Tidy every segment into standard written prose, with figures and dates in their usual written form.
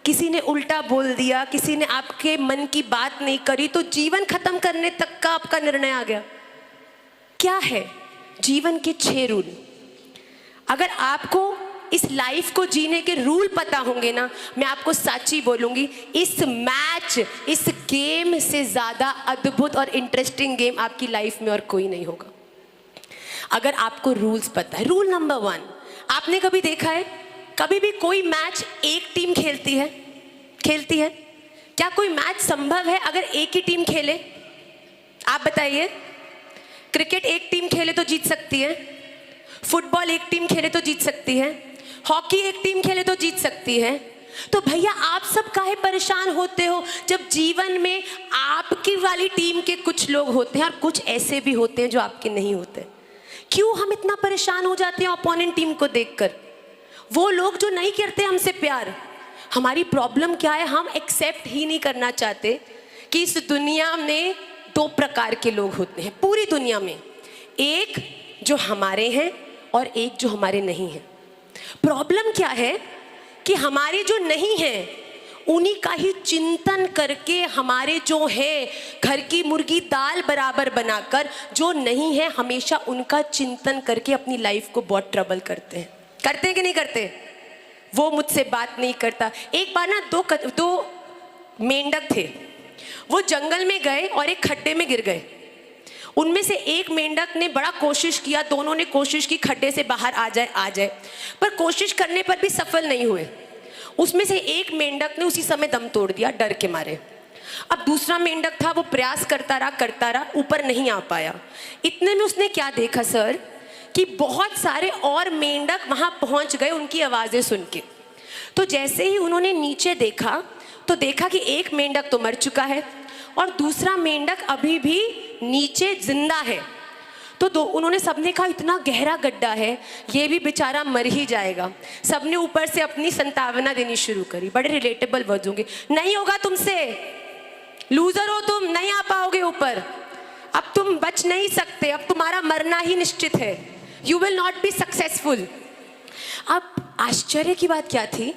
किसी ने उल्टा बोल दिया, किसी ने आपके मन की बात नहीं करी, तो जीवन खत्म करने तक का आपका निर्णय आ गया। क्या है जीवन के 6 रूल? अगर आपको इस लाइफ को जीने के रूल पता होंगे ना, मैं आपको सच्ची बोलूंगी, इस मैच, इस गेम से ज्यादा अद्भुत और इंटरेस्टिंग गेम आपकी लाइफ में और कोई नहीं होगा, अगर आपको रूल्स पता है। रूल नंबर 1, आपने कभी देखा है, कभी भी कोई मैच एक टीम खेलती है? क्या कोई मैच संभव है अगर एक ही टीम खेले? आप बताइए। क्रिकेट एक टीम खेले तो जीत सकती है, फुटबॉल एक टीम खेले तो जीत सकती है, हॉकी एक टीम खेले तो जीत सकती है। तो भैया आप सब काहे परेशान होते हो जब जीवन में आपकी वाली टीम के कुछ लोग होते हैं और कुछ ऐसे भी होते हैं जो आपके नहीं होते? क्यों हम इतना परेशान हो जाते हैं अपोनेंट टीम को देखकर? वो लोग जो नहीं करते हमसे प्यार। हमारी प्रॉब्लम क्या है, हम एक्सेप्ट ही नहीं करना चाहते कि इस दुनिया में 2 प्रकार के लोग होते हैं पूरी दुनिया में, एक जो हमारे हैं और एक जो हमारे नहीं हैं। प्रॉब्लम क्या है कि हमारे जो नहीं हैं उन्हीं का ही चिंतन करके हमारे जो हैं घर की मुर्गी दाल बराबर बनाकर, जो नहीं है हमेशा उनका चिंतन करके अपनी लाइफ को बहुत ट्रबल करते हैं। करते हैं कि नहीं करते? वो मुझसे बात नहीं करता। एक बार ना दो मेंढक थे, वो जंगल में गए और एक खड्डे में गिर गए। उनमें से एक मेंढक ने बड़ा कोशिश किया, दोनों ने कोशिश की खड्डे से बाहर आ जाए, पर कोशिश करने पर भी सफल नहीं हुए। उसमें से एक मेंढक ने उसी समय दम तोड़ दिया डर के मारे। अब दूसरा मेंढक था, वो प्रयास करता रहा, ऊपर नहीं आ पाया। इतने में उसने क्या देखा सर, कि बहुत सारे और मेंढक वहां पहुंच गए उनकी आवाजें सुन के। तो जैसे ही उन्होंने नीचे देखा तो देखा कि एक मेंढक तो मर चुका है और दूसरा मेंढक अभी भी नीचे जिंदा है। तो उन्होंने सबने कहा इतना गहरा गड्ढा है, ये भी बेचारा मर ही जाएगा। सबने ऊपर से अपनी संतावना देनी शुरू करी, बड़े रिलेटेबल वर्ड्स होंगे, नहीं होगा तुमसे, लूजर हो तुम, नहीं आ पाओगे ऊपर, अब तुम बच नहीं सकते, अब तुम्हारा मरना ही निश्चित है, you will not be successful. अब आश्चर्य की बात क्या थी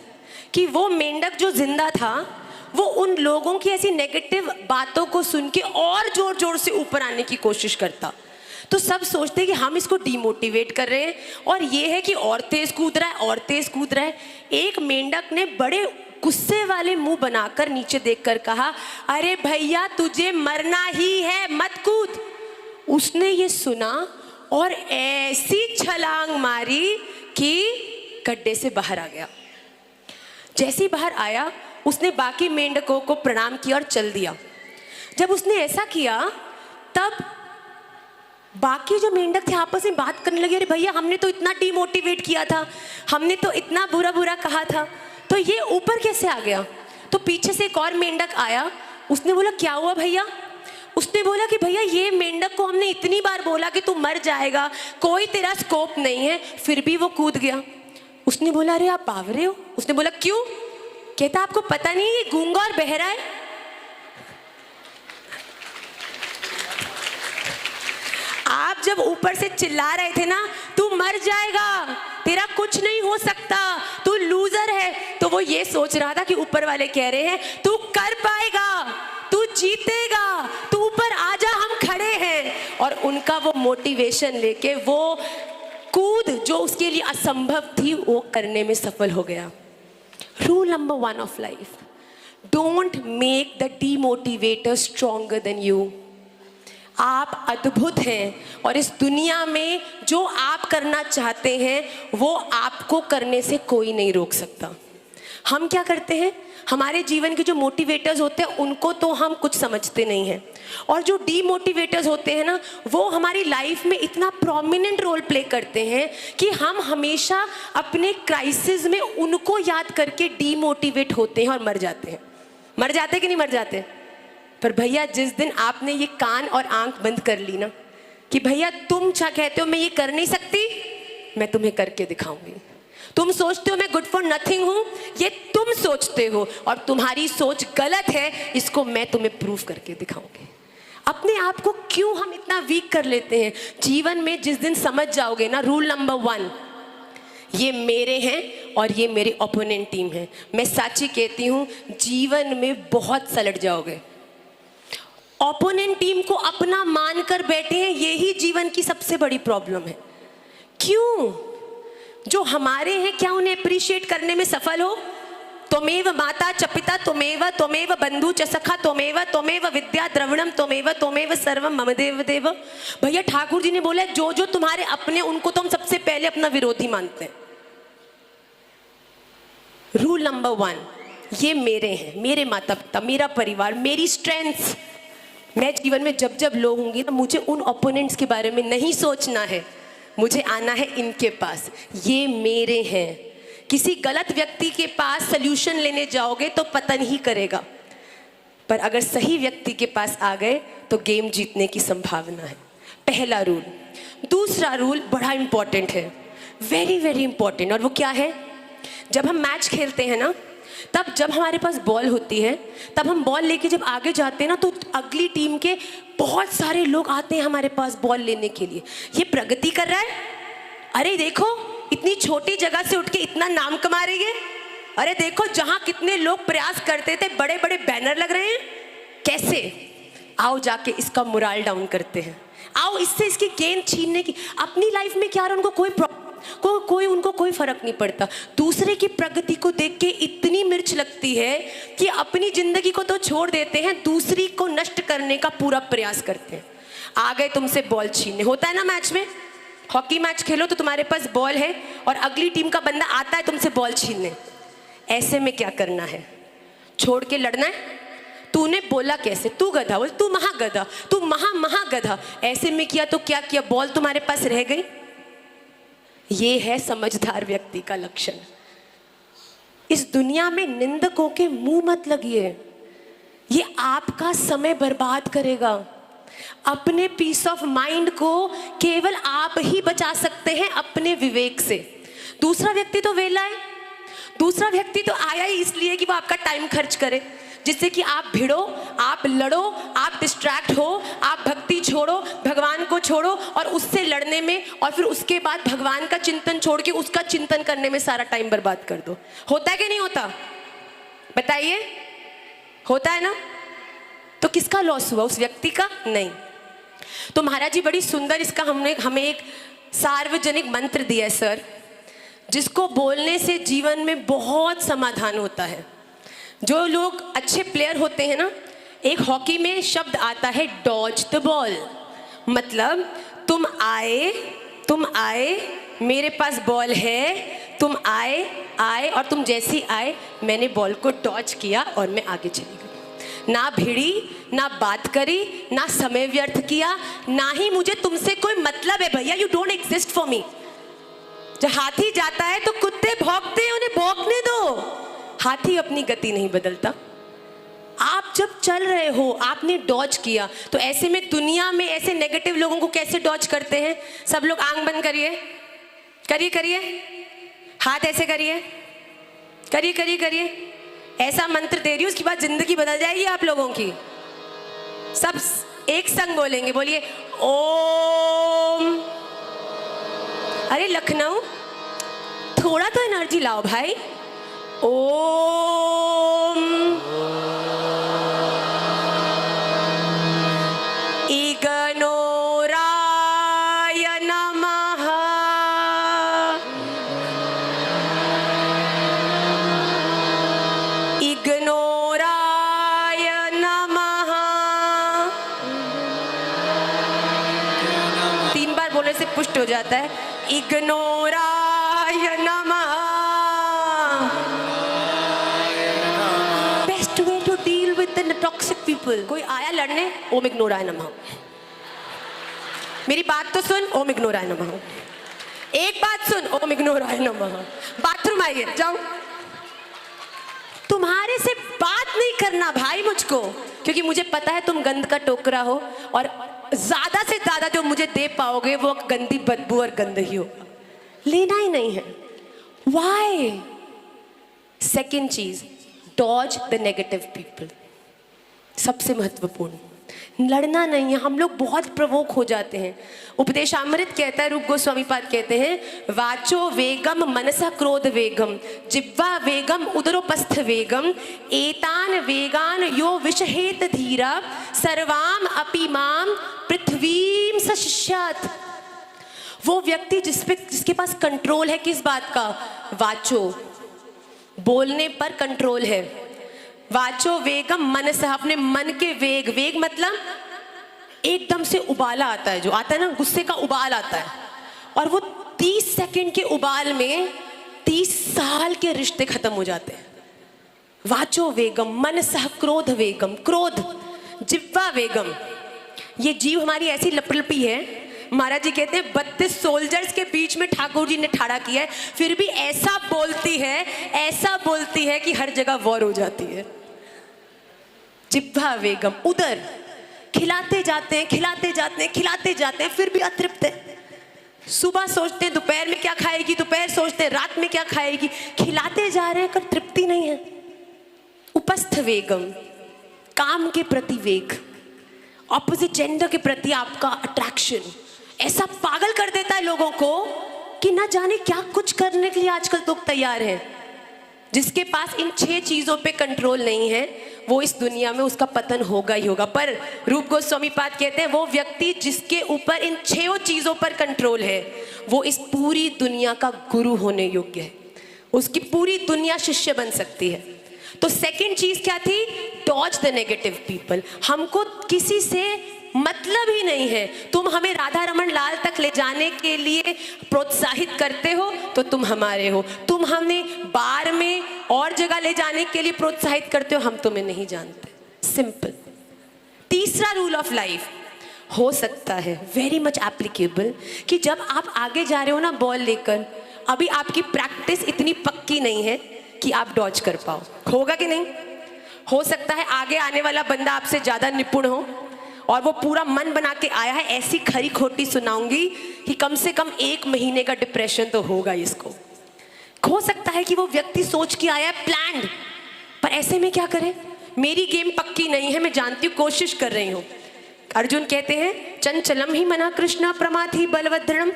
कि वो मेंढक जो जिंदा था वो उन लोगों की ऐसी नेगेटिव बातों को सुन के और जोर जोर से ऊपर आने की कोशिश करता। तो सब सोचते कि हम इसको डीमोटिवेट कर रहे हैं और ये है कि और तेज कूद रहा है। एक मेंढक ने बड़े गुस्से वाले मुंह बनाकर नीचे देखकर कहा, अरे भैया तुझे मरना ही है, मत कूद। उसने ये सुना और ऐसी छलांग मारी कि गड्ढे से बाहर आ गया। जैसे ही बाहर आया उसने बाकी मेंढकों को प्रणाम किया और चल दिया। जब उसने ऐसा किया तब बाकी जो मेंढक थे आपस में बात करने लगे, अरे भैया हमने तो इतना डीमोटिवेट किया था, हमने तो इतना बुरा कहा था, तो ये ऊपर कैसे आ गया? तो पीछे से एक और मेंढक आया, उसने बोला क्या हुआ भैया? उसने बोला कि भैया ये मेंढक को हमने इतनी बार बोला कि तू मर जाएगा, कोई तेरा स्कोप नहीं है, फिर भी वो कूद गया। उसने बोला अरे आप बावरे हो? उसने बोला क्यों? कहता आपको पता नहीं ये गूंगा और बहरा है? आप जब ऊपर से चिल्ला रहे थे ना तू मर जाएगा, तेरा कुछ नहीं हो सकता, तू लूजर है, तो वो ये सोच रहा था कि ऊपर वाले कह रहे हैं तू कर पाएगा, तू जीतेगा, तू ऊपर आजा, हम खड़े हैं। और उनका वो मोटिवेशन लेके वो कूद जो उसके लिए असंभव थी वो करने में सफल हो गया। Rule number 1 of life, don't make the demotivator stronger than you. आप अद्भुत हैं और इस दुनिया में जो आप करना चाहते हैं वो आपको करने से कोई नहीं रोक सकता। हम क्या करते हैं, हमारे जीवन के जो मोटिवेटर्स होते हैं उनको तो हम कुछ समझते नहीं हैं, और जो डीमोटिवेटर्स होते हैं ना वो हमारी लाइफ में इतना प्रोमिनेंट रोल प्ले करते हैं कि हम हमेशा अपने क्राइसिस में उनको याद करके डीमोटिवेट होते हैं और मर जाते हैं। मर जाते कि नहीं मर जाते? पर भैया जिस दिन आपने ये कान और आंख बंद कर ली ना कि भैया तुम क्या कहते हो मैं ये कर नहीं सकती, मैं तुम्हें करके दिखाऊंगी। तुम सोचते हो मैं गुड फॉर नथिंग हूं, ये तुम सोचते हो और तुम्हारी सोच गलत है, इसको मैं तुम्हें प्रूव करके दिखाऊंगी। अपने आप को क्यों हम इतना वीक कर लेते हैं? जीवन में जिस दिन समझ जाओगे ना रूल नंबर 1 ये मेरे हैं और ये मेरे ओपोनेंट टीम है। मैं सच्ची कहती हूँ, जीवन में बहुत सलट जाओगे। ओपोनेंट टीम को अपना मानकर बैठे हैं, यही जीवन की सबसे बड़ी प्रॉब्लम है। क्यों? जो हमारे हैं, क्या उन्हें अप्रिशिएट करने में सफल हो? त्वमेव माता च पिता त्वमेव बंधु च सखा त्वमेव विद्या द्रविणम त्वमेव सर्वम मम देव देव। भैया ठाकुर जी ने बोला, जो जो तुम्हारे अपने उनको तो हम सबसे पहले अपना विरोधी मानते हैं। रूल नंबर 1, ये मेरे हैं, मेरे माता पिता, मेरा परिवार, मेरी स्ट्रेंथ्स। मैं जीवन में जब जब लो होंगी ना, मुझे उन ओपोनेंट्स के बारे में नहीं सोचना है, मुझे आना है इनके पास। ये मेरे हैं। किसी गलत व्यक्ति के पास सल्यूशन लेने जाओगे तो पतन ही करेगा, पर अगर सही व्यक्ति के पास आ गए तो गेम जीतने की संभावना है। पहला रूल। दूसरा रूल बड़ा इंपॉर्टेंट है, वेरी वेरी इंपॉर्टेंट। और वो क्या है? जब हम मैच खेलते हैं ना, तब जब हमारे पास बॉल होती है, तब हम बॉल लेके जब आगे जाते हैं ना, तो अगली टीम के बहुत सारे लोग आते हैं हमारे पास बॉल लेने के लिए। ये प्रगति कर रहा है, अरे देखो इतनी छोटी जगह से उठ के इतना नाम कमा रही है, अरे देखो जहां कितने लोग प्रयास करते थे बड़े बड़े बैनर लग रहे हैं, कैसे? आओ जाके इसका मोरल डाउन करते हैं, आओ इससे इसकी गेंद छीनने की। अपनी लाइफ में क्या, उनको कोई फर्क नहीं पड़ता। दूसरे की प्रगति को देख के इतनी मिर्च लगती है कि अपनी जिंदगी को तो छोड़ देते हैं, दूसरी को नष्ट करने का पूरा प्रयास करते हैं। आ गए तुमसे बॉल छीनने। होता है ना मैच में, हॉकी मैच खेलो तो तुम्हारे पास बॉल है और अगली टीम का बंदा आता है तुमसे बॉल छीनने। ऐसे में क्या करना है? छोड़ के लड़ना है? तूने बोला कैसे? तू गधा, बोल तू महागधा, तू महागधा। ऐसे में किया तो क्या किया? बॉल तुम्हारे पास रह गई। ये है समझदार व्यक्ति का लक्षण। इस दुनिया में निंदकों के मुंह मत लगिए, ये आपका समय बर्बाद करेगा। अपने पीस ऑफ माइंड को केवल आप ही बचा सकते हैं अपने विवेक से। दूसरा व्यक्ति तो वेला है, दूसरा व्यक्ति तो आया ही इसलिए कि वो आपका टाइम खर्च करे, जिससे कि आप भिड़ो, आप लड़ो, आप डिस्ट्रैक्ट हो, आप भक्ति छोड़ो, भगवान को छोड़ो और उससे लड़ने में, और फिर उसके बाद भगवान का चिंतन छोड़ के उसका चिंतन करने में सारा टाइम बर्बाद कर दो। होता है कि नहीं होता? बताइए, होता है ना? तो किसका लॉस हुआ? उस व्यक्ति का? नहीं। तो महाराज जी बड़ी सुंदर इसका हमें एक सार्वजनिक मंत्र दिया है सर, जिसको बोलने से जीवन में बहुत समाधान होता है। जो लोग अच्छे प्लेयर होते हैं ना, एक हॉकी में शब्द आता है डॉज द बॉल। मतलब तुम आए, मेरे पास बॉल है, तुम आए और तुम जैसे ही आए मैंने बॉल को डॉज किया और मैं आगे चली गई। ना भिड़ी, ना बात करी, ना समय व्यर्थ किया, ना ही मुझे तुमसे कोई मतलब है भैया। You don't exist for me. जब हाथी जाता है तो कुत्ते भौंकते हैं, उन्हें भौंकने दो। हाथी अपनी गति नहीं बदलता। आप जब चल रहे हो, आपने डॉज किया, तो ऐसे में दुनिया में ऐसे नेगेटिव लोगों को कैसे डॉज करते हैं? सब लोग आंख बंद करिए, करिए, हाथ ऐसे करिए, करिए। ऐसा मंत्र दे रही हूँ, उसके बाद जिंदगी बदल जाएगी आप लोगों की। सब एक संग बोलेंगे, बोलिए ओम। अरे लखनऊ, थोड़ा तो एनर्जी लाओ भाई। ओम इगनोराय नमः। इग्नोराय नमः। 3 बार बोलने से पुष्ट हो जाता है। इग्नोराय नमः। Best way to deal with the toxic people. कोई आया लड़ने, ओम इग्नोराय नमः। मेरी बात तो सुन, ओम इग्नोराय नमः। एक बात सुन, ओम इग्नोराय नमः। बाथरूम आइए, जाओ। तुम्हारे से बात नहीं करना भाई मुझको, क्योंकि मुझे पता है तुम गंद का टोकरा हो और ज्यादा से ज्यादा जो मुझे दे पाओगे वो गंदी बदबू और गंद ही होगा। लेना ही नहीं है। Why? सेकेंड चीज, डॉज द नेगेटिव पीपल। सबसे महत्वपूर्ण, लड़ना नहीं है। हम लोग बहुत प्रवोक हो जाते हैं। उपदेशामृत कहता है, रूप गोस्वामी पाद कहते हैं, वाचो वेगम मनसा क्रोध वेगम जिह्वा वेगम उदरोपस्थ वेगम एतान वेगान यो विषहेत धीरा सर्वाम अपि माम पृथ्वीम सशिष्यात्। वो व्यक्ति जिसके पास कंट्रोल है किस बात का? वाचो, बोलने पर कंट्रोल है। वाचो वेगम मनस, अपने मन के वेग, वेग मतलब एकदम से उबाला आता है, जो आता है ना, गुस्से का उबाल आता है, और वो 30 सेकंड के उबाल में 30 साल के रिश्ते खत्म हो जाते हैं। वाचो वेगम मनसः क्रोध वेगम, क्रोध जिह्वा वेगम। ये जीव हमारी ऐसी लपलपी है, महाराज जी कहते हैं 32 सोल्जर्स के बीच में ठाकुर जी ने ठाड़ा किया है, फिर भी ऐसा बोलती है कि हर जगह वॉर हो जाती है। जिह्वा वेगम, उधर खिलाते जाते हैं, फिर भी अतृप्त है। सुबह सोचते हैं दोपहर में क्या खाएगी, दोपहर सोचते हैं रात में क्या खाएगी, खिलाते जा रहे हैं पर तृप्ति नहीं है। उपस्थ वेगम, काम के प्रति वेग, ऑपोजिट जेंडर के प्रति आपका अट्रैक्शन ऐसा पागल कर देता है लोगों को कि ना जाने क्या कुछ करने के लिए आजकल लोग तैयार हैं। जिसके पास इन 6 चीजों पे कंट्रोल नहीं है, वो इस दुनिया में उसका पतन होगा ही होगा। पर रूप गोस्वामी पाद कहते हैं, वो व्यक्ति जिसके ऊपर इन 6 चीजों पर कंट्रोल है, वो इस पूरी दुनिया का गुरु होने योग्य है। उसकी पूरी दुनिया शिष्य बन सकती है। तो सेकंड चीज क्या थी? Dodge the negative people. हमको किसी से मतलब ही नहीं है। तुम हमें राधा रमन लाल तक ले जाने के लिए प्रोत्साहित करते हो तो तुम हमारे हो, तुम हमें बार में और जगह ले जाने के लिए प्रोत्साहित करते हो, हम तुम्हें नहीं जानते। सिंपल। तीसरा रूल ऑफ लाइफ हो सकता है वेरी मच एप्लीकेबल कि जब आप आगे जा रहे हो ना बॉल लेकर, अभी आपकी प्रैक्टिस इतनी पक्की नहीं है कि आप डॉज कर पाओ। होगा कि नहीं? हो सकता है आगे आने वाला बंदा आपसे ज्यादा निपुण हो और वो पूरा मन बना के आया है, ऐसी खरी खोटी सुनाऊंगी कि कम से कम 1 महीने का डिप्रेशन तो होगा इसको। हो सकता है कि वो व्यक्ति सोच के आया है प्लान्ड, पर ऐसे में क्या करें? मेरी गेम पक्की नहीं है, मैं जानती हूँ, कोशिश कर रही हूँ। अर्जुन कहते हैं चंचलम ही मना कृष्ण प्रमाथि बलवद्रम,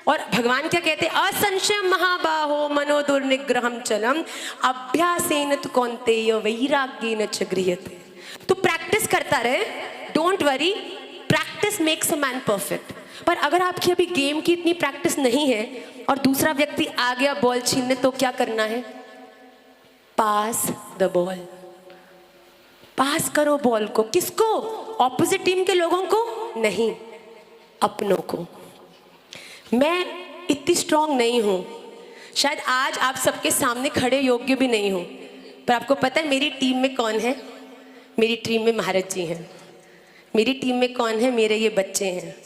और भगवान क्या कहते हैं? असंशयम महाबाहो मनो दुर्निग्रहम चलम अभ्यासेन तु कौन्तेय वैराग्येन च गृह्यते। तो प्रैक्टिस करता रहे, don't worry, practice makes a man perfect. पर अगर आपकी अभी गेम की इतनी प्रैक्टिस नहीं है और दूसरा व्यक्ति आ गया बॉल छीनने, तो क्या करना है? पास द बॉल। पास करो बॉल को। किसको? ऑपोजिट टीम के लोगों को नहीं, अपनों को। मैं इतनी स्ट्रांग नहीं हूं, शायद आज आप सबके सामने खड़े योग्य भी नहीं हूं, पर आपको पता है मेरी टीम में कौन है? मेरी टीम में महाराज जी हैं। मेरी टीम में कौन है? मेरे ये बच्चे हैं।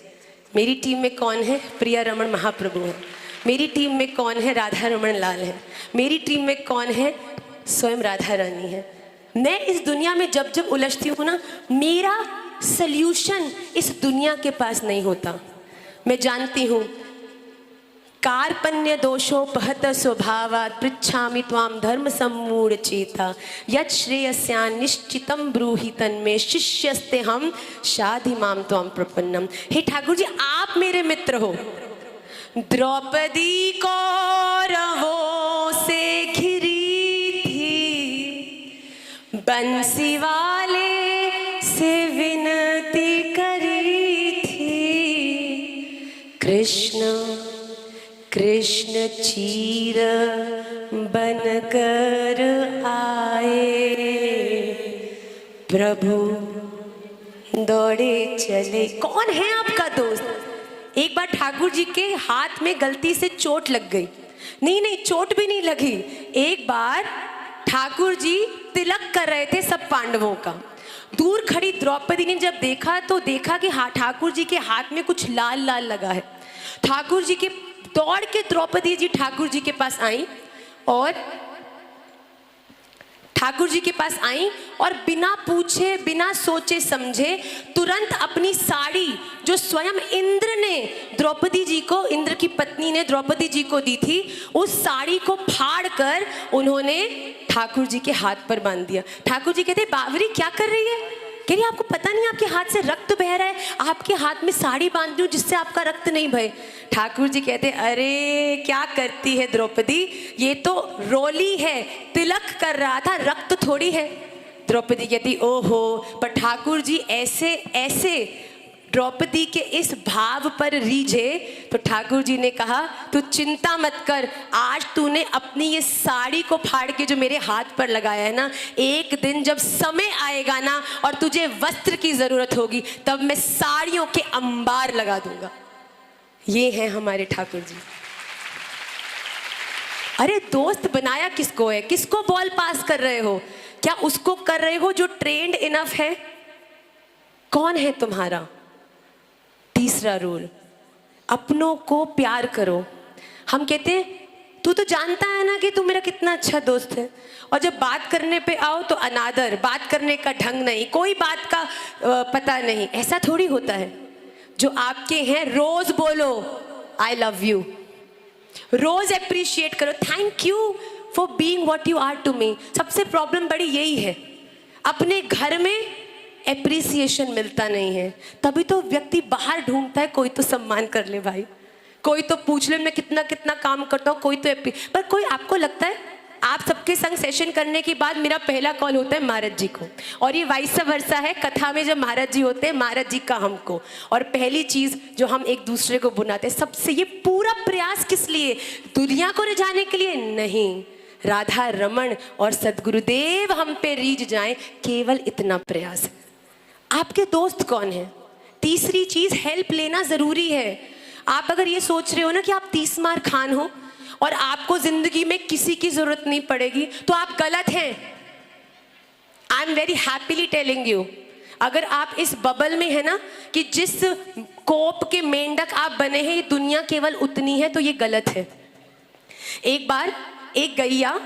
मेरी टीम में कौन है? प्रिया रमन महाप्रभु हैं। मेरी टीम में कौन है? राधा रमन लाल है। मेरी टीम में कौन है? स्वयं राधा रानी है। मैं इस दुनिया में जब जब उलझती हूँ ना, मेरा सल्यूशन इस दुनिया के पास नहीं होता। मैं जानती हूँ कार्पण्य दोषोपहत स्वभावात् पृच्छामि त्वाम धर्म सम्मूढ़ चेता यत् श्रेयस्यान् निश्चितं ब्रूहि तन्मे शिष्यस्ते हम शाधि माम त्वाम प्रपन्नम। हे ठाकुर जी, आप मेरे मित्र हो। द्रौपदी कौरवों से घिरी थी, बंसी वाले से विनती करी थी, कृष्ण कृष्ण चीर बनकर आए, प्रभु दौड़े चले। कौन है आपका दोस्त? एक बार ठाकुर जी के हाथ में गलती से चोट लग गई। नहीं, चोट भी नहीं लगी। एक बार ठाकुर जी तिलक कर रहे थे सब पांडवों का। दूर खड़ी द्रौपदी ने जब देखा तो देखा कि ठाकुर जी के हाथ में कुछ लाल लाल लगा है। ठाकुर जी के दौड़ के द्रौपदी जी ठाकुर जी के पास आई और बिना पूछे बिना सोचे समझे तुरंत अपनी साड़ी जो स्वयं इंद्र ने द्रौपदी जी को, इंद्र की पत्नी ने द्रौपदी जी को दी थी, उस साड़ी को फाड़ कर उन्होंने ठाकुर जी के हाथ पर बांध दिया। ठाकुर जी कहते, बावरी क्या कर रही है? कह रही आपको पता नहीं आपके हाथ से रक्त बह रहा है, आपके हाथ में साड़ी बांध दी हूँ जिससे आपका रक्त नहीं बहे। ठाकुर जी कहते अरे क्या करती है द्रौपदी, ये तो रोली है, तिलक कर रहा था, रक्त थोड़ी है। द्रौपदी कहती ओहो, पर ठाकुर जी ऐसे ऐसे द्रौपदी के इस भाव पर रीझे तो ठाकुर जी ने कहा तू चिंता मत कर, आज तूने अपनी ये साड़ी को फाड़ के जो मेरे हाथ पर लगाया है ना, एक दिन जब समय आएगा ना और तुझे वस्त्र की जरूरत होगी तब मैं साड़ियों के अंबार लगा दूंगा। ये है हमारे ठाकुर जी। अरे दोस्त बनाया किसको है, किसको बॉल पास कर रहे हो? क्या उसको कर रहे हो जो ट्रेंड इनफ है? कौन है तुम्हारा? तीसरा रूल, अपनों को प्यार करो। हम कहते हैं तू तो जानता है ना कि तू मेरा कितना अच्छा दोस्त है, और जब बात करने पे आओ तो अनादर, बात करने का ढंग नहीं, कोई बात का पता नहीं। ऐसा थोड़ी होता है। जो आपके हैं रोज बोलो आई लव यू, रोज अप्रिशिएट करो, thank you for being what you are to me. सबसे प्रॉब्लम बड़ी यही है, अपने घर में एप्रिसिएशन मिलता नहीं है, तभी तो व्यक्ति बाहर ढूंढता है कोई तो सम्मान कर ले भाई, कोई तो पूछ ले मैं कितना कितना काम करता हूँ, कोई तो पर कोई आपको लगता है आप सबके संग सेशन करने के बाद मेरा पहला कॉल होता है महाराज जी को, और ये वाइस वर्सा है, कथा में जब महाराज जी होते हैं महाराज जी का हमको, और पहली चीज जो हम एक दूसरे को बुनाते हैं सबसे, ये पूरा प्रयास किस लिए? दुनिया को रिझाने के लिए नहीं, राधा रमन और सदगुरुदेव हम पे रीझ जाएं, केवल इतना प्रयास है। आपके दोस्त कौन है? तीसरी चीज, हेल्प लेना जरूरी है। आप अगर ये सोच रहे हो ना कि आप 30 मार खान हो और आपको जिंदगी में किसी की जरूरत नहीं पड़ेगी तो आप गलत हैं। I am very happily telling you, अगर आप इस बबल में है ना कि जिस कोप के मेंढक आप बने हैं ये दुनिया केवल उतनी है, तो ये गलत है। एक बार एक गैया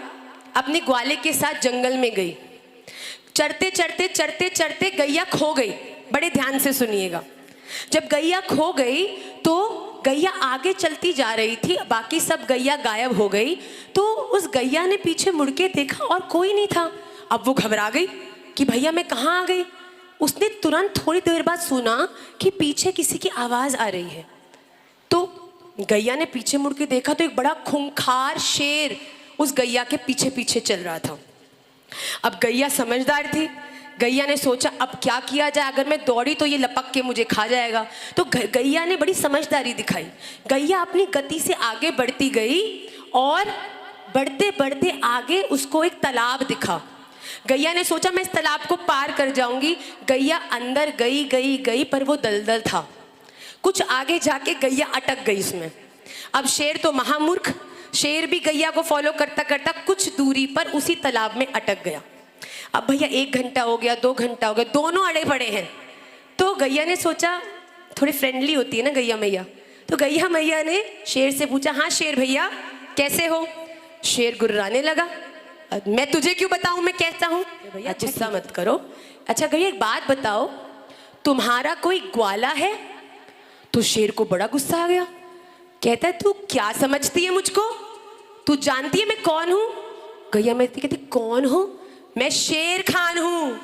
अपने ग्वाले के साथ जंगल में गई, चरते चरते चरते चरते गैया खो गई। बड़े ध्यान से सुनिएगा। जब गैया खो गई तो गैया आगे चलती जा रही थी, बाकी सब गैया गायब हो गई, तो उस गैया ने पीछे मुड़ के देखा और कोई नहीं था। अब वो घबरा गई कि भैया मैं कहाँ आ गई। उसने तुरंत थोड़ी देर बाद सुना कि पीछे किसी की आवाज आ रही है, तो गैया ने पीछे मुड़ के देखा तो एक बड़ा खूंखार शेर उस गैया के पीछे पीछे चल रहा था। अब गैया समझदार थी, गैया ने सोचा अब क्या किया जाए, अगर मैं दौड़ी तो ये लपक के मुझे खा जाएगा। तो गैया ने बड़ी समझदारी दिखाई। गैया अपनी गति से आगे बढ़ती गई और बढ़ते बढ़ते आगे उसको एक तालाब दिखा। गैया ने सोचा मैं इस तालाब को पार कर जाऊंगी। गैया अंदर गई गई गई पर वो दलदल था। कुछ आगे जाके गैया अटक गई उसमें। अब शेर तो महामूर्ख, शेर भी गैया को फॉलो करता करता कुछ दूरी पर उसी तालाब में अटक गया। अब भैया 1 घंटा हो गया, 2 घंटा हो गया, दोनों अड़े पड़े हैं। तो गैया ने सोचा, थोड़ी फ्रेंडली होती है ना गैया मैया, तो गैया मैया ने शेर से पूछा हाँ शेर भैया कैसे हो? शेर गुर्राने लगा, मैं तुझे क्यों बताऊं मैं कैसा हूँ? भैया गुस्सा मत करो। अच्छा गैया एक बात बताओ, तुम्हारा कोई ग्वाला है? तो शेर को बड़ा गुस्सा आ गया, कहता है तू क्या समझती है मुझको, तू जानती है मैं कौन हूं? गैया मैं कहती कौन हूं? मैं शेर खान हूं,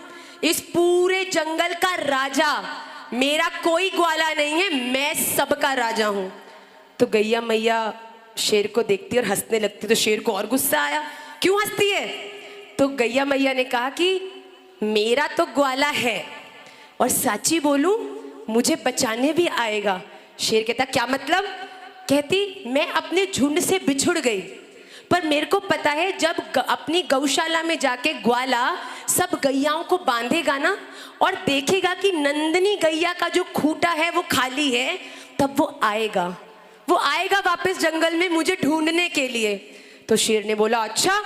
इस पूरे जंगल का राजा, मेरा कोई ग्वाला नहीं है, मैं सबका राजा हूं। तो गैया मैया शेर को देखती और हंसने लगती, तो शेर को और गुस्सा आया, क्यों हंसती है? तो गैया मैया ने कहा कि मेरा तो ग्वाला है और सच्ची बोलूं मुझे बचाने भी आएगा। शेर कहता क्या मतलब? कहती मैं अपने झुंड से बिछुड़ गई, पर मेरे को पता है जब अपनी गौशाला में जाके ग्वाला सब गैयाओं को बांधेगा ना और देखेगा कि नंदनी गैया का जो खूंटा है वो खाली है, तब वो आएगा वापस जंगल में मुझे ढूंढने के लिए। तो शेर ने बोला अच्छा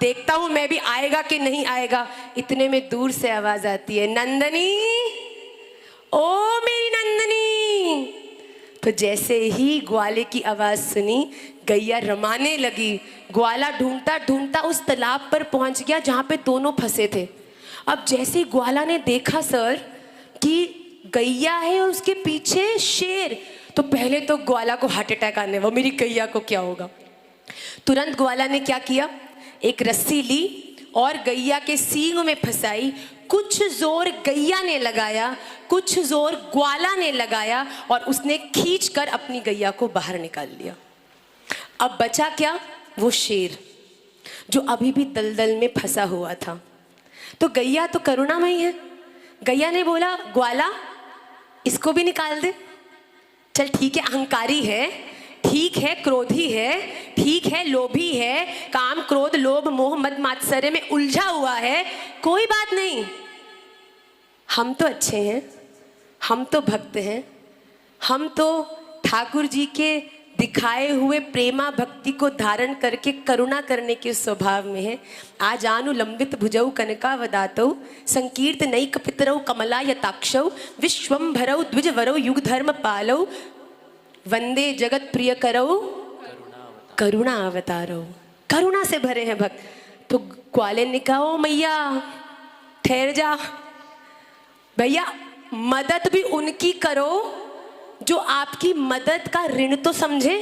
देखता हूं मैं भी आएगा कि नहीं आएगा। इतने में दूर से आवाज आती है नंदनी, ओ मेरी नंदनी। तो जैसे ही ग्वाले की आवाज सुनी गैया रमाने लगी। ग्वाला ढूंढता ढूंढता उस तालाब पर पहुंच गया जहां पे दोनों फंसे थे। अब जैसे ग्वाला ने देखा सर कि गैया है और उसके पीछे शेर, तो पहले तो ग्वाला को हार्ट अटैक आने, वो मेरी गैया को क्या होगा। तुरंत ग्वाला ने क्या किया, एक रस्सी ली और गैया के सींग में फंसाई। कुछ जोर गैया ने लगाया, कुछ जोर ग्वाला ने लगाया और उसने खींचकर अपनी गैया को बाहर निकाल लिया। अब बचा क्या? वो शेर जो अभी भी दलदल में फंसा हुआ था। तो गैया तो करुणामयी है। गैया ने बोला, ग्वाला इसको भी निकाल दे। चल ठीक है, अहंकारी है, ठीक है, क्रोधी है, ठीक है, लोभी है, काम क्रोध लोभ मोह मद मात्सर्य में उलझा हुआ है, कोई बात नहीं, हम तो अच्छे हैं, हम तो भक्त हैं, हम तो ठाकुर जी के दिखाए हुए प्रेमा भक्ति को धारण करके करुणा करने के स्वभाव में है। आजानुलंबित भुजौ कनकावदातौ संकीर्त नैक पितरौ कमला यताक्षौ विश्वंभरौ द्विजवरौ युग धर्म पालौ वंदे जगत प्रिय करौ करुणा अवतारो। करुणा से भरे हैं भक्त। तो ग्वाले ने कहा, ओ मैया ठहर जा भैया, मदद भी उनकी करो जो आपकी मदद का ऋण तो समझे।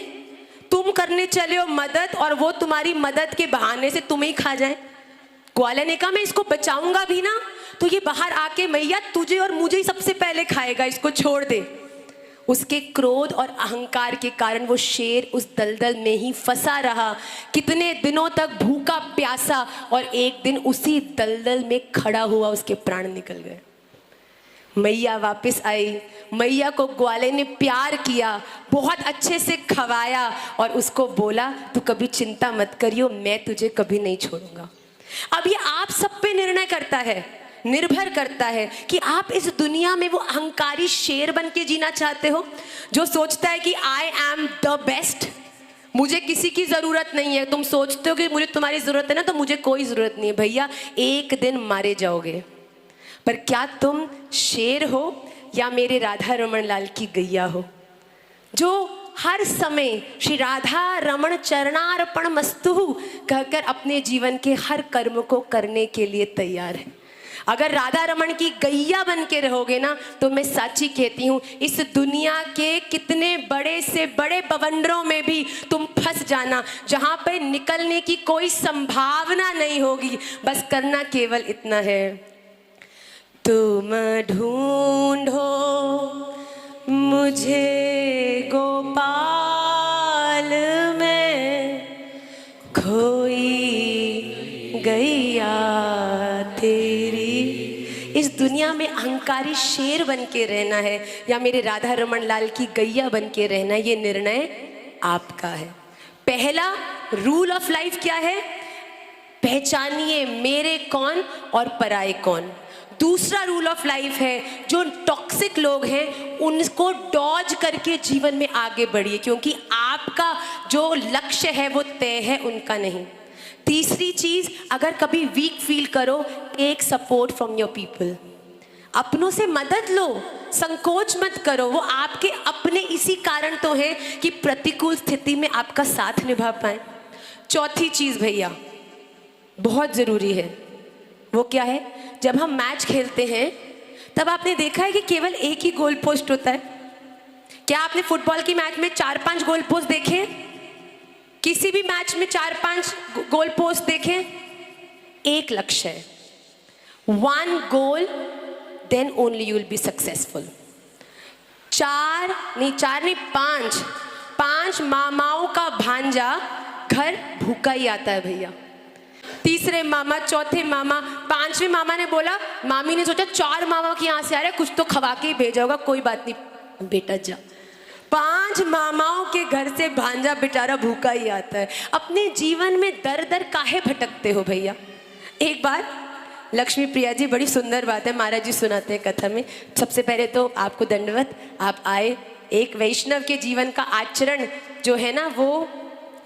तुम करने चले हो मदद और वो तुम्हारी मदद के बहाने से तुम्हें ही खा जाए। ग्वाले ने कहा, मैं इसको बचाऊंगा भी ना तो ये बाहर आके मैया तुझे और मुझे ही सबसे पहले खाएगा, इसको छोड़ दे। उसके क्रोध और अहंकार के कारण वो शेर उस दलदल में ही फंसा रहा, कितने दिनों तक भूखा प्यासा, और एक दिन उसी दलदल में खड़ा हुआ उसके प्राण निकल गए। मैया वापस आई। मैया को ग्वाले ने प्यार किया, बहुत अच्छे से खवाया और उसको बोला, तू कभी चिंता मत करियो, मैं तुझे कभी नहीं छोड़ूंगा। अब ये आप सब पे निर्णय करता है, निर्भर करता है कि आप इस दुनिया में वो अहंकारी शेर बन के जीना चाहते हो जो सोचता है कि आई एम द बेस्ट, मुझे किसी की जरूरत नहीं है। तुम सोचते हो कि मुझे तुम्हारी जरूरत है ना, तो मुझे कोई जरूरत नहीं है। भैया एक दिन मारे जाओगे। पर क्या तुम शेर हो या मेरे राधा रमन लाल की गैया हो जो हर समय श्री राधा रमण चरणार्पण मस्तु कहकर अपने जीवन के हर कर्म को करने के लिए तैयार है। अगर राधा रमन की गैया बन के रहोगे ना, तो मैं साची कहती हूँ, इस दुनिया के कितने बड़े से बड़े बवंडरों में भी तुम फंस जाना, जहाँ पे निकलने की कोई संभावना नहीं होगी। बस करना केवल इतना है, तुम ढूंढो मुझे गोपाल में, खोई गैया तेरी। इस दुनिया में अहंकारी शेर बन के रहना है या मेरे राधा रमन लाल की गैया बन के रहना, ये निर्णय आपका है। पहला रूल ऑफ लाइफ क्या है? पहचानिए मेरे कौन और पराये कौन। दूसरा रूल ऑफ लाइफ है, जो टॉक्सिक लोग हैं उनको डॉज करके जीवन में आगे बढ़िए, क्योंकि आपका जो लक्ष्य है वो तय है, उनका नहीं। तीसरी चीज, अगर कभी वीक फील करो, take support from your people. अपनों से मदद लो, संकोच मत करो, वो आपके अपने इसी कारण तो हैं कि प्रतिकूल स्थिति में आपका साथ निभा पाए। चौथी चीज भैया बहुत जरूरी है, वो क्या है? जब हम मैच खेलते हैं तब आपने देखा है कि केवल एक ही गोल पोस्ट होता है। क्या आपने फुटबॉल की मैच में 4-5 गोल पोस्ट देखे? किसी भी मैच में 4-5 गोल पोस्ट देखे? एक लक्ष्य है, 1 goal, then only you will be successful. 4 नहीं 5 मामाओं का भांजा घर भूखा ही आता है भैया। तीसरे मामा, चौथे मामा, 5वें मामा ने बोला, मामी ने सोचा 4 मामा की यहाँ से आ रहे, कुछ तो खवा के ही भेजा होगा, कोई बात नहीं बेटा जा। 5 मामाओं के घर से भांजा बेचारा भूखा ही आता है। अपने जीवन में दर दर काहे भटकते हो भैया? एक बार लक्ष्मी प्रिया जी, बड़ी सुंदर बात है, महाराज जी सुनाते हैं कथा में। सबसे पहले तो आपको दंडवत, आप आए। एक वैष्णव के जीवन का आचरण जो है ना, वो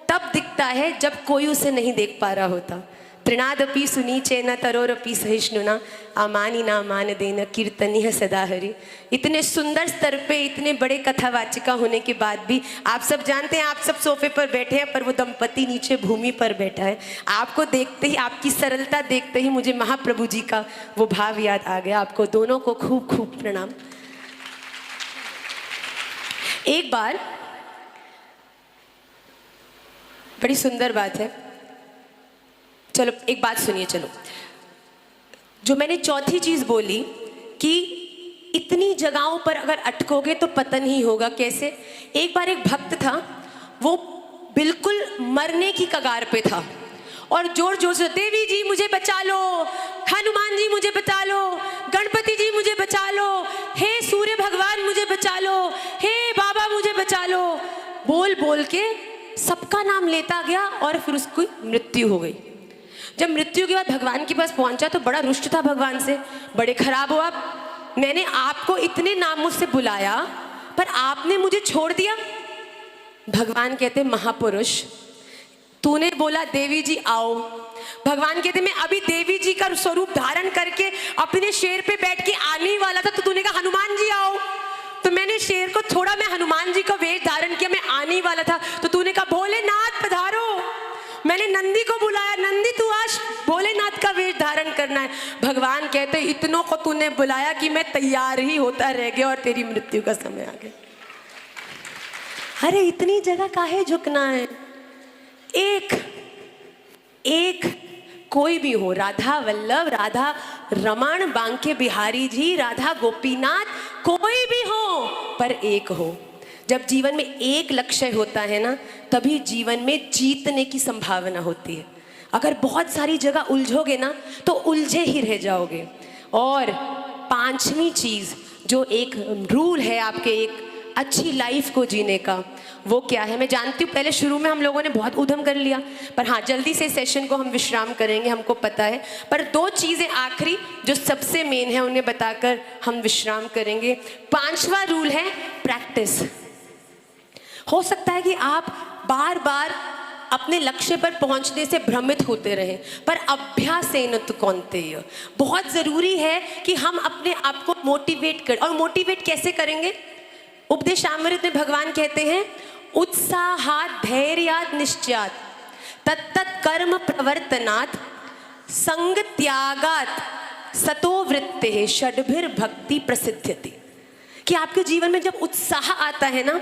तब दिखता है जब कोई उसे नहीं देख पा रहा होता। तृणादपि सुनीचे न तरोरपि सहिष्णुना आमानी ना मान देना कीर्तनीय सदा हरि। इतने सुंदर स्तर पे इतने बड़े कथावाचिका होने के बाद भी आप सब जानते हैं, आप सब सोफे पर बैठे हैं, पर वो दंपति नीचे भूमि पर बैठा है। आपको देखते ही, आपकी सरलता देखते ही मुझे महाप्रभु जी का वो भाव याद आ गया। आपको दोनों को खूब खूब प्रणाम। एक बार बड़ी सुंदर बात है, चलो एक बात सुनिए, चलो जो मैंने चौथी चीज बोली कि इतनी जगहों पर अगर अटकोगे तो पतन ही होगा। कैसे? एक बार एक भक्त था, वो बिल्कुल मरने की कगार पे था और जोर जोर से देवी जी मुझे बचा लो, हनुमान जी मुझे बचा लो, गणपति जी मुझे बचा लो, हे सूर्य भगवान मुझे बचा लो, हे बाबा मुझे बचा लो, बोल बोल के सबका नाम लेता गया और फिर उसकी मृत्यु हो गई। जब मृत्यु के बाद भगवान के पास पहुंचा तो बड़ा रुष्ट था भगवान से, बड़े खराब हो आप, मैंने आपको इतने नामों से बुलाया पर आपने मुझे छोड़ दिया। भगवान कहते महापुरुष, तूने बोला देवी जी आओ, भगवान कहते मैं अभी देवी जी का स्वरूप धारण करके अपने शेर पे बैठ के आने ही वाला था, तो तूने कहा हनुमान जी आओ, तो मैंने शेर को छोड़ा, मैं हनुमान जी का वेश धारण किया, मैं आने ही वाला था, तो तूने कहा भोलेनाथ पधारो, मैंने नंदी को बुलाया, नंदी तू आज भोलेनाथ का वेश धारण करना है। भगवान कहते इतनों को तूने बुलाया कि मैं तैयार ही होता रह गया और तेरी मृत्यु का समय आ गया। अरे इतनी जगह काहे झुकना है? एक एक कोई भी हो, राधा वल्लभ, राधा रमण, बांके बिहारी जी, राधा गोपीनाथ, कोई भी हो पर एक हो। जब जीवन में एक लक्ष्य होता है ना, तभी जीवन में जीतने की संभावना होती है। अगर बहुत सारी जगह उलझोगे ना तो उलझे ही रह जाओगे। और पांचवी चीज जो एक रूल है आपके एक अच्छी लाइफ को जीने का, वो क्या है? मैं जानती हूँ पहले शुरू में हम लोगों ने बहुत उधम कर लिया, पर हाँ जल्दी से सेशन को हम विश्राम करेंगे, हमको पता है। पर दो चीज़ें आखिरी जो सबसे मेन है उन्हें बताकर हम विश्राम करेंगे। पांचवा रूल है प्रैक्टिस। हो सकता है कि आप बार बार अपने लक्ष्य पर पहुंचने से भ्रमित होते रहें, पर अभ्यासेन तु कौन्तेय, बहुत ज़रूरी है कि हम अपने आप को मोटिवेट करें। और मोटिवेट कैसे करेंगे? उपदेशामृत में भगवान कहते हैं उत्साहात् धैर्यात् निश्चयात् तत्तत् कर्म प्रवर्तनात् संग त्यागात् सतो वृत्तिः षड्भिर भक्ति प्रसिद्ध्यति। कि आपके जीवन में जब उत्साह आता है ना,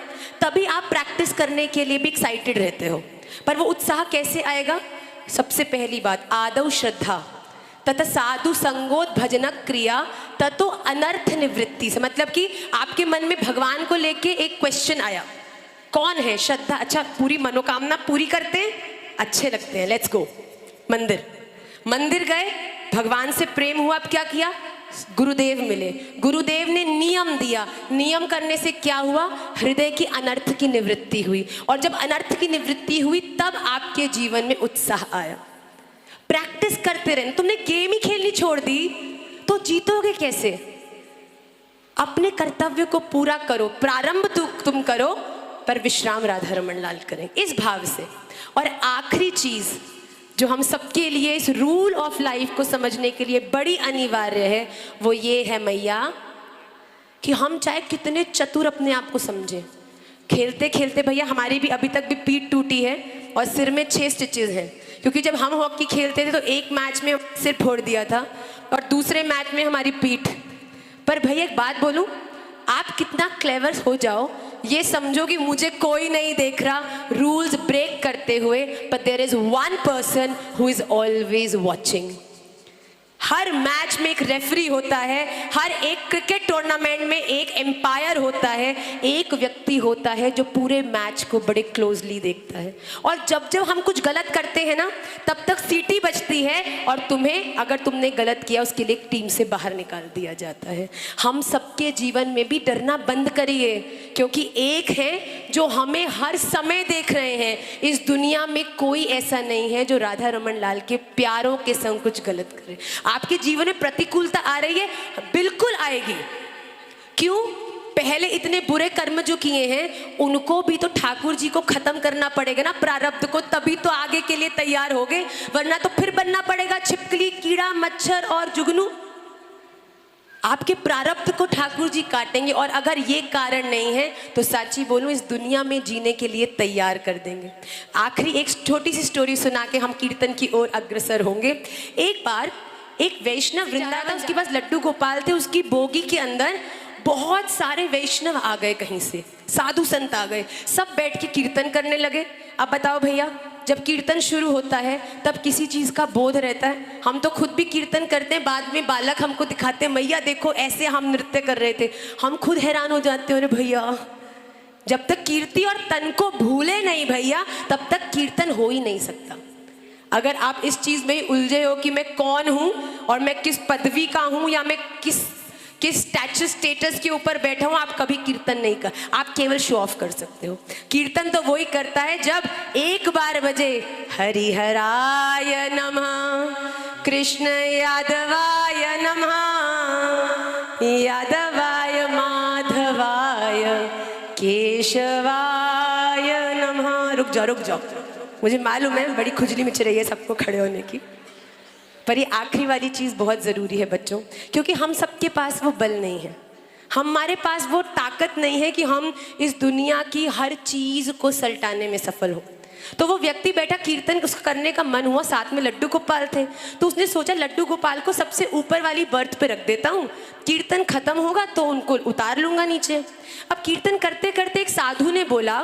तभी आप प्रैक्टिस करने के लिए भी एक्साइटेड रहते हो। पर वो उत्साह कैसे आएगा? सबसे पहली बात, आदौ श्रद्धा तथा साधु संगोत भजनक क्रिया ततो अनर्थ निवृत्ति से। मतलब कि आपके मन में भगवान को लेके एक क्वेश्चन आया, कौन है? श्रद्धा। अच्छा, पूरी मनोकामना पूरी करते हैं, अच्छे लगते हैं, लेट्स गो मंदिर गए, भगवान से प्रेम हुआ, अब क्या किया? गुरुदेव मिले, गुरुदेव ने नियम दिया, नियम करने से क्या हुआ? हृदय की अनर्थ की निवृत्ति हुई। और जब अनर्थ की निवृत्ति हुई तब आपके जीवन में उत्साह आया। प्रैक्टिस करते रहना। तुमने गेम ही खेलनी छोड़ दी तो जीतोगे कैसे? अपने कर्तव्य को पूरा करो, प्रारंभ तुम करो पर विश्राम राधा रमन लाल करें, इस भाव से। और आखिरी चीज जो हम सबके लिए इस रूल ऑफ लाइफ को समझने के लिए बड़ी अनिवार्य है, वो ये है मैया कि हम चाहे कितने चतुर अपने आप को समझें, खेलते खेलते भैया हमारी भी अभी तक भी पीठ टूटी है और सिर में 6 स्टिचेस हैं। क्योंकि जब हम हॉकी खेलते थे तो एक मैच में सिर फोड़ दिया था और दूसरे मैच में हमारी पीठ। पर भैया एक बात बोलूं, आप कितना क्लेवर हो जाओ, ये समझो कि मुझे कोई नहीं देख रहा रूल्स ब्रेक करते हुए, but there is one person who is always watching। Her match में एक रेफरी होता है, हर एक क्रिकेट टूर्नामेंट में एक एम्पायर होता है, एक व्यक्ति होता है जो पूरे मैच को बड़े क्लोजली देखता है। और जब जब हम कुछ गलत करते हैं ना, तब तक सीटी बजती है और तुम्हें, अगर तुमने गलत किया, उसके लिए एक टीम से बाहर निकाल दिया जाता है। हम सबके जीवन में भी डरना बंद करिए, क्योंकि एक है जो हमें हर समय देख रहे हैं। इस दुनिया में कोई ऐसा नहीं है जो राधा रमन लाल के प्यारों के संग कुछ गलत करे। आपके जीवन में प्रतिकूलता आ रही है, बिल्कुल आएगी। क्यों? पहले इतने बुरे कर्म जो किए हैं उनको भी तो ठाकुर जी को खत्म करना पड़ेगा ना, प्रारब्ध को, तभी तो आगे के लिए तैयार होगे, वरना तो फिर बनना पड़ेगा छिपकली, कीड़ा, मच्छर और जुगनू। आपके प्रारब्ध को ठाकुर जी काटेंगे और अगर ये कारण नहीं है तो साची बोलूं, इस दुनिया में जीने के लिए तैयार कर देंगे। आखिरी एक छोटी सी स्टोरी सुना के हम कीर्तन की ओर अग्रसर होंगे। एक बार एक वैष्णव वृंदावन था, उसके पास लड्डू गोपाल थे, उसकी बोगी के अंदर बहुत सारे वैष्णव आ गए, कहीं से साधु संत आ गए, सब बैठ के कीर्तन करने लगे। अब बताओ भैया, जब कीर्तन शुरू होता है तब किसी चीज़ का बोध रहता है। हम तो खुद भी कीर्तन करते हैं, बाद में बालक हमको दिखाते हैं, मैया देखो ऐसे हम नृत्य कर रहे थे। हम खुद हैरान हो जाते हैं, अरे भैया जब तक कीर्ति और तन को भूले नहीं भैया तब तक कीर्तन हो ही नहीं सकता। अगर आप इस चीज़ में उलझे हो कि मैं कौन हूँ और मैं किस पदवी का हूँ या मैं किस स्टेटस के ऊपर बैठा हूँ, आप कभी कीर्तन नहीं कर, आप केवल शो ऑफ कर सकते हो। कीर्तन तो वही करता है जब एक बार बजे हरिहराय नमः, कृष्ण यादवाय नमः, यादवाय माधवाय केशवाय नमः। रुक जाओ, मुझे मालूम है बड़ी खुजली मच रही है सबको खड़े होने की, पर ये आखिरी वाली चीज़ बहुत ज़रूरी है बच्चों, क्योंकि हम सबके पास वो बल नहीं है, हमारे पास वो ताकत नहीं है कि हम इस दुनिया की हर चीज़ को सल्टाने में सफल हो। तो वो व्यक्ति बैठा कीर्तन उसको करने का मन हुआ, साथ में लड्डू गोपाल थे, तो उसने सोचा लड्डू गोपाल को सबसे ऊपर वाली बर्थ पे रख देता हूँ, कीर्तन खत्म होगा तो उनको उतार लूँगा नीचे। अब कीर्तन करते करते एक साधु ने बोला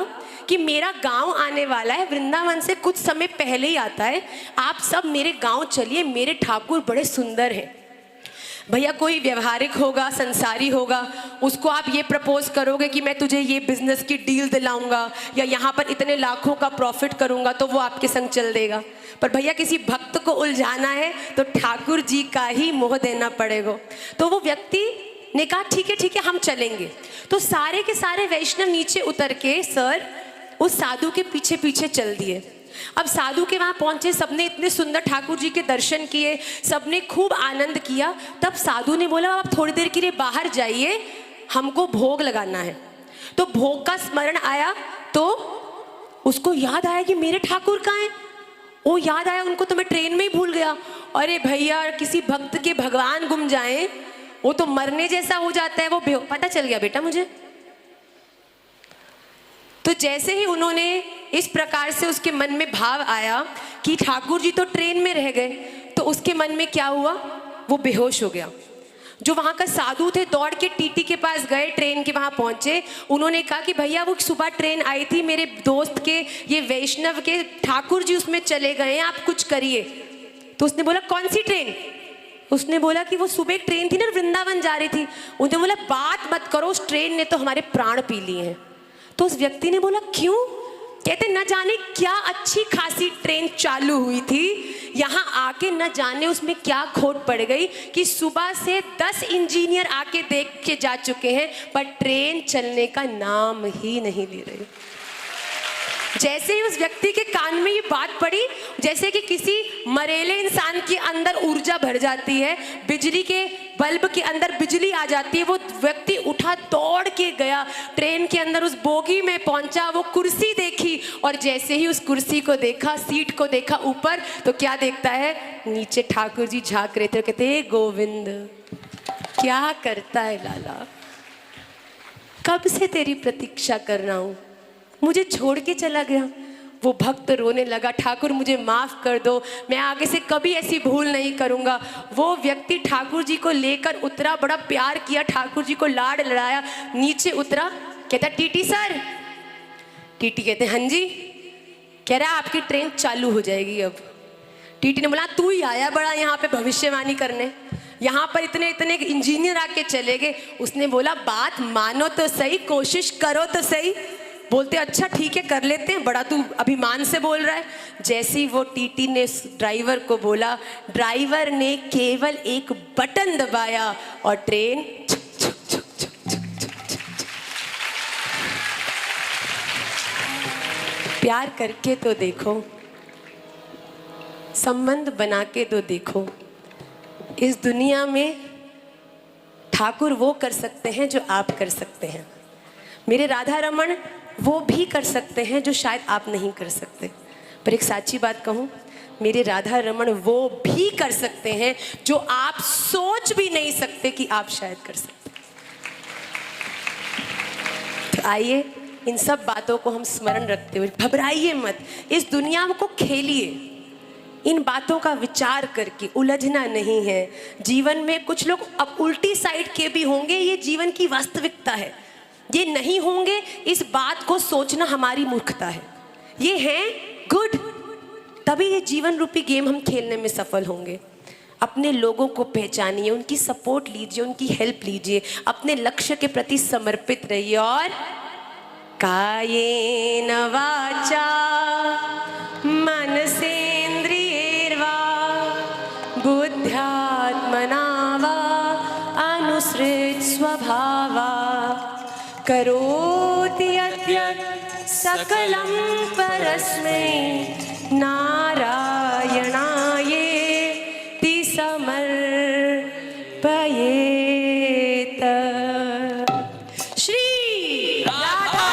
कि मेरा गांव आने वाला है, वृंदावन से कुछ समय पहले ही आता है, आप सब मेरे गांव चलिए, मेरे ठाकुर बड़े सुंदर हैं। भैया कोई व्यवहारिक होगा, संसारी होगा, उसको आप ये प्रपोज करोगे कि मैं तुझे ये बिजनेस की डील दिलाऊंगा या यहाँ पर इतने लाखों का प्रॉफिट करूंगा, तो वो आपके संग चल देगा। पर भैया किसी भक्त को उलझाना है तो ठाकुर जी का ही मोह देना पड़ेगा। तो वो व्यक्ति ने कहा ठीक है हम चलेंगे। तो सारे के सारे वैष्णव नीचे उतर के सर उस साधु के पीछे पीछे चल दिए। अब साधु के वहाँ पहुँचे, सबने इतने सुंदर ठाकुर जी के दर्शन किए, सबने खूब आनंद किया। तब साधु ने बोला आप थोड़ी देर के लिए बाहर जाइए, हमको भोग लगाना है। तो भोग का स्मरण आया तो उसको याद आया कि मेरे ठाकुर कहाँ हैं। वो याद आया उनको तो मैं ट्रेन में ही भूल गया। अरे भैया किसी भक्त के भगवान गुम जाए वो तो मरने जैसा हो जाता है। वो पता चल गया बेटा मुझे। तो जैसे ही उन्होंने इस प्रकार से उसके मन में भाव आया कि ठाकुर जी तो ट्रेन में रह गए, तो उसके मन में क्या हुआ, वो बेहोश हो गया। जो वहाँ का साधु थे दौड़ के टीटी के पास गए, ट्रेन के वहाँ पहुँचे। उन्होंने कहा कि भैया वो सुबह ट्रेन आई थी, मेरे दोस्त के ये वैष्णव के ठाकुर जी उसमें चले गए हैं, आप कुछ करिए। तो उसने बोला कौन सी ट्रेन? उसने बोला कि वो सुबह एक ट्रेन थी ना वृंदावन जा रही थी। उन्होंने बोला बात मत करो, उस ट्रेन ने तो हमारे प्राण पी लिए हैं। तो उस व्यक्ति ने बोला क्यों? कहते न जाने क्या अच्छी खासी ट्रेन चालू हुई थी, यहाँ आके न जाने उसमें क्या खोट पड़ गई कि सुबह से 10 इंजीनियर आके देख के जा चुके हैं, पर ट्रेन चलने का नाम ही नहीं ले रही। जैसे ही उस व्यक्ति के कान में ये बात पड़ी, जैसे कि किसी मरेले इंसान के अंदर ऊर्जा भर जाती है, बिजली के बल्ब के अंदर बिजली आ जाती है, वो व्यक्ति उठा दौड़ के गया ट्रेन के अंदर, उस बोगी में पहुंचा, वो कुर्सी देखी और जैसे ही उस कुर्सी को देखा, सीट को देखा ऊपर, तो क्या देखता है, नीचे ठाकुर जी झांक रहे थे। कहते हे गोविंद क्या करता है लाला, कब से तेरी प्रतीक्षा कर रहा हूँ, मुझे छोड़ के चला गया। वो भक्त रोने लगा, ठाकुर मुझे माफ़ कर दो, मैं आगे से कभी ऐसी भूल नहीं करूँगा। वो व्यक्ति ठाकुर जी को लेकर उतरा, बड़ा प्यार किया, ठाकुर जी को लाड लड़ाया, नीचे उतरा, कहता टीटी सर। टीटी कहते हाँ जी। कह रहा आपकी ट्रेन चालू हो जाएगी अब। टीटी ने बोला तू ही आया बड़ा यहाँ पे भविष्यवाणी करने, यहाँ पर इतने इतने इंजीनियर आके चले गए। उसने बोला बात मानो तो सही, कोशिश करो तो सही। बोलते अच्छा ठीक है कर लेते हैं, बड़ा तू अभिमान से बोल रहा है। जैसे ही वो टीटी ने ड्राइवर को बोला, ड्राइवर ने केवल एक बटन दबाया और ट्रेन प्यार करके तो देखो, संबंध बना के तो देखो। इस दुनिया में ठाकुर वो कर सकते हैं जो आप कर सकते हैं, मेरे राधा रमन वो भी कर सकते हैं जो शायद आप नहीं कर सकते। पर एक सच्ची बात कहूँ, मेरे राधा रमन वो भी कर सकते हैं जो आप सोच भी नहीं सकते कि आप शायद कर सकते। तो आइए इन सब बातों को हम स्मरण रखते हुए, घबराइए मत, इस दुनिया को खेलिए, इन बातों का विचार करके उलझना नहीं है। जीवन में कुछ लोग अब उल्टी साइड के भी होंगे, ये जीवन की वास्तविकता है। ये नहीं होंगे, इस बात को सोचना हमारी मूर्खता है। ये हैं गुड, तभी ये जीवन रूपी गेम हम खेलने में सफल होंगे। अपने लोगों को पहचानिए, उनकी सपोर्ट लीजिए, उनकी हेल्प लीजिए, अपने लक्ष्य के प्रति समर्पित रहिए और कायेन वाचा मनसेन्द्रियैर्वा बुद्ध्यात्मना वा अनुसृत स्वभावा करोति यद्यत् सकलं परस्मै नारायणायेति समर्पयेत। श्री राधा।